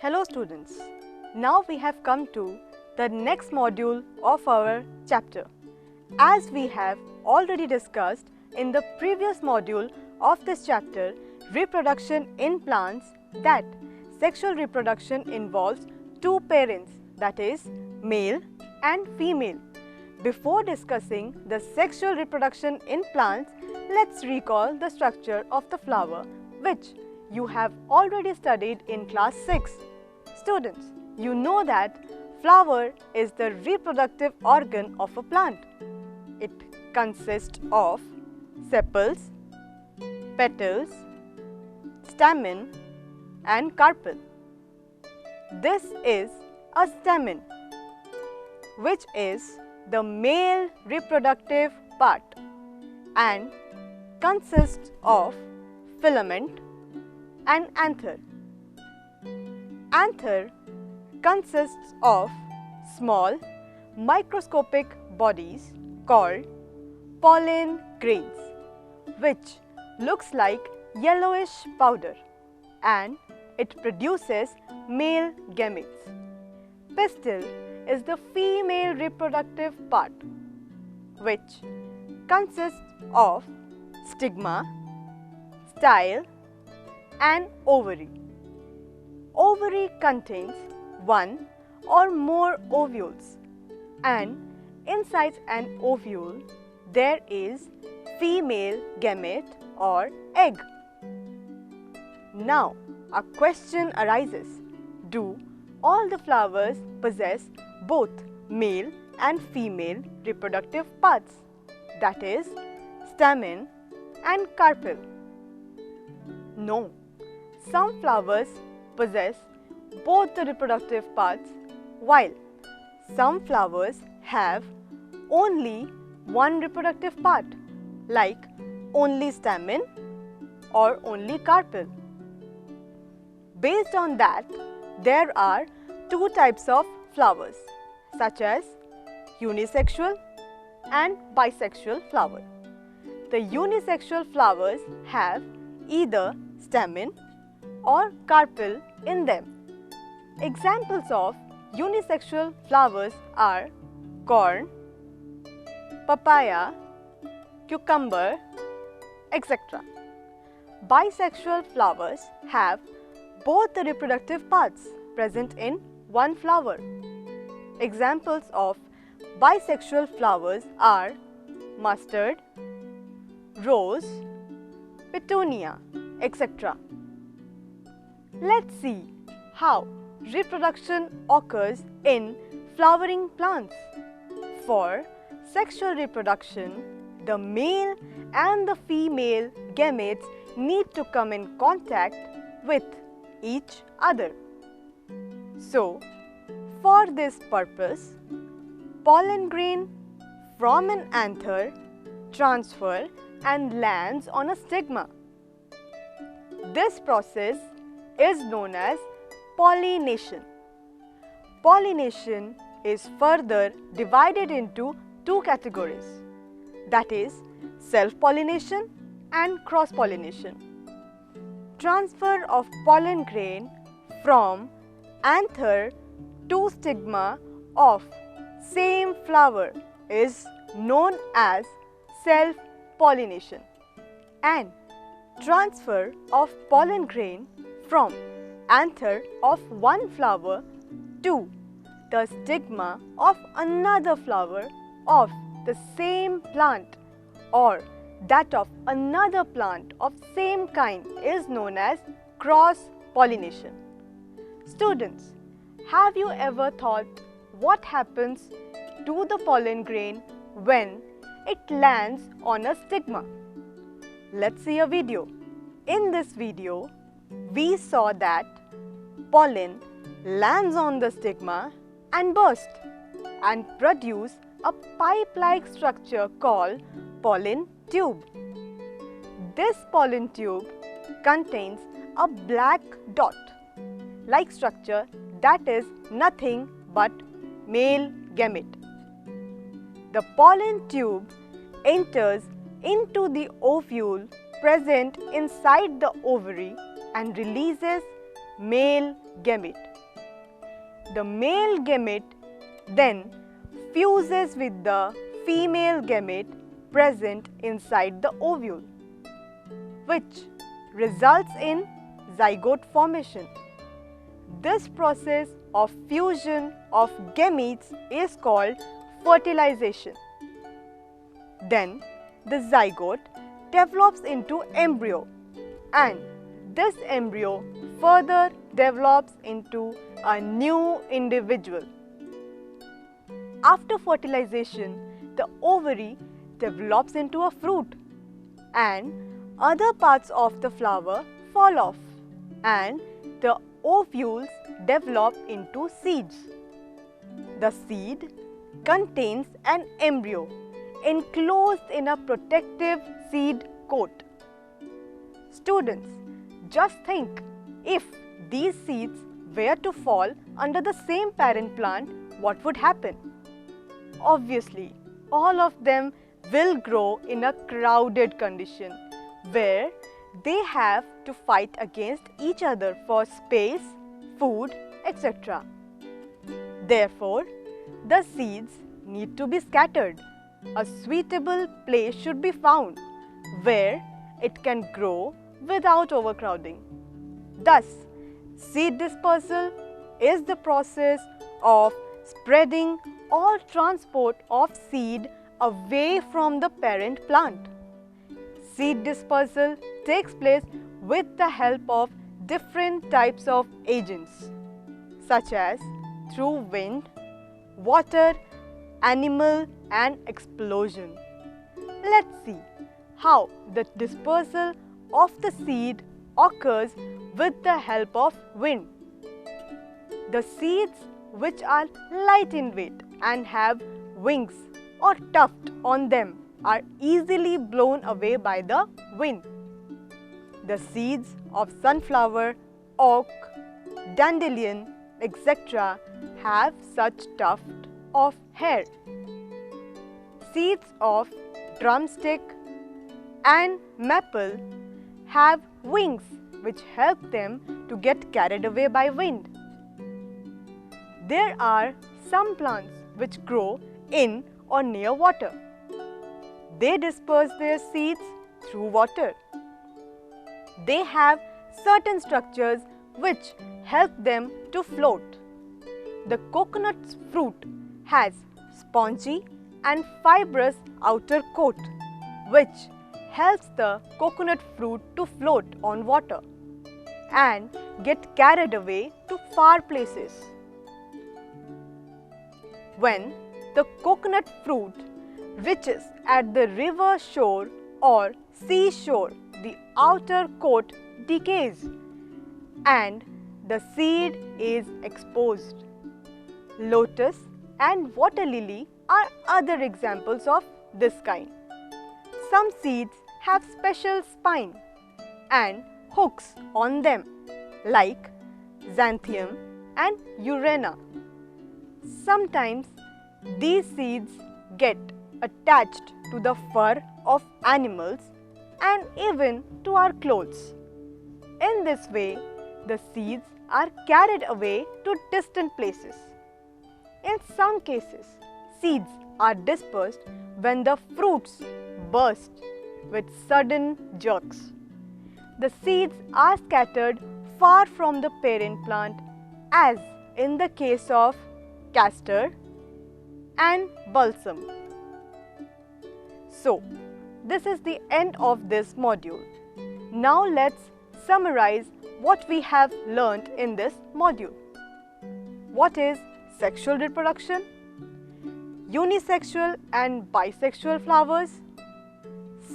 Hello students, now we have come to the next module of our chapter. As we have already discussed in the previous module of this chapter, reproduction in plants, that sexual reproduction involves two parents, that is male and female. Before discussing the sexual reproduction in plants, let's recall the structure of the flower, which you have already studied in class 6. Students, you know that flower is the reproductive organ of a plant. It consists of sepals, petals, stamen and carpel. This is a stamen, which is the male reproductive part and consists of filament and anther. Anther consists of small microscopic bodies called pollen grains, which looks like yellowish powder, and it produces male gametes. Pistil is the female reproductive part, which consists of stigma, style and ovary. Ovary contains one or more ovules, and inside an ovule there is female gamete or egg. Now a question arises: do all the flowers possess both male and female reproductive parts, that is stamen and carpel? No, some flowers possess both the reproductive parts, while some flowers have only one reproductive part, like only stamen or only carpel. Based on that, there are two types of flowers, such as unisexual and bisexual flower. The unisexual flowers have either stamen or carpel in them. Examples of unisexual flowers are corn, papaya, cucumber, etc. Bisexual flowers have both the reproductive parts present in one flower. Examples of bisexual flowers are mustard, rose, petunia, etc. Let's see how reproduction occurs in flowering plants. For sexual reproduction, the male and the female gametes need to come in contact with each other. So, for this purpose, pollen grain from an anther transfer and lands on a stigma. This process is known as pollination. Pollination is further divided into two categories, that is self-pollination and cross-pollination. Transfer of pollen grain from anther to stigma of same flower is known as self-pollination, and transfer of pollen grain from anther of one flower to the stigma of another flower of the same plant or that of another plant of same kind is known as cross-pollination. Students, have you ever thought what happens to the pollen grain when it lands on a stigma? Let's see a video. In this video, we saw that pollen lands on the stigma and bursts and produce a pipe-like structure called pollen tube. This pollen tube contains a black dot-like structure that is nothing but male gamete. The pollen tube enters into the ovule present inside the ovary and releases male gamete. the male gamete then fuses with the female gamete present inside the ovule, which results in zygote formation. This process of fusion of gametes is called fertilization. Then the zygote develops into embryo, and this embryo further develops into a new individual. After fertilization, the ovary develops into a fruit, and other parts of the flower fall off, and the ovules develop into seeds. The seed contains an embryo enclosed in a protective seed coat. Students, just think, if these seeds were to fall under the same parent plant, what would happen? Obviously, all of them will grow in a crowded condition where they have to fight against each other for space, food, etc. Therefore, the seeds need to be scattered. A suitable place should be found where it can grow without overcrowding. Thus, seed dispersal is the process of spreading or transport of seed away from the parent plant. Seed dispersal takes place with the help of different types of agents, such as through wind, water, animal and explosion. Let's see how the dispersal of the seed occurs with the help of wind. The seeds which are light in weight and have wings or tuft on them are easily blown away by the wind. The seeds of sunflower, oak, dandelion, etc. have such tuft of hair. Seeds of drumstick and maple have wings which help them to get carried away by wind. There are some plants which grow in or near water. They disperse their seeds through water. They have certain structures which help them to float. The coconut fruit has spongy and fibrous outer coat which helps the coconut fruit to float on water and get carried away to far places. When the coconut fruit reaches at the river shore or seashore, the outer coat decays and the seed is exposed. Lotus and water lily are other examples of this kind. Some seeds have special spine and hooks on them like xanthium and urena. Sometimes these seeds get attached to the fur of animals and even to our clothes. In this way, the seeds are carried away to distant places. In some cases, seeds are dispersed when the fruits burst with sudden jerks. The seeds are scattered far from the parent plant, as in the case of castor and balsam. So, this is the end of this module. Now let's summarize what we have learnt in this module. What is sexual reproduction? Unisexual and bisexual flowers,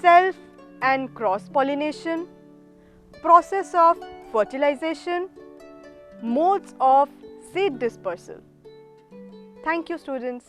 self and cross-pollination, process of fertilization, modes of seed dispersal. Thank you, students.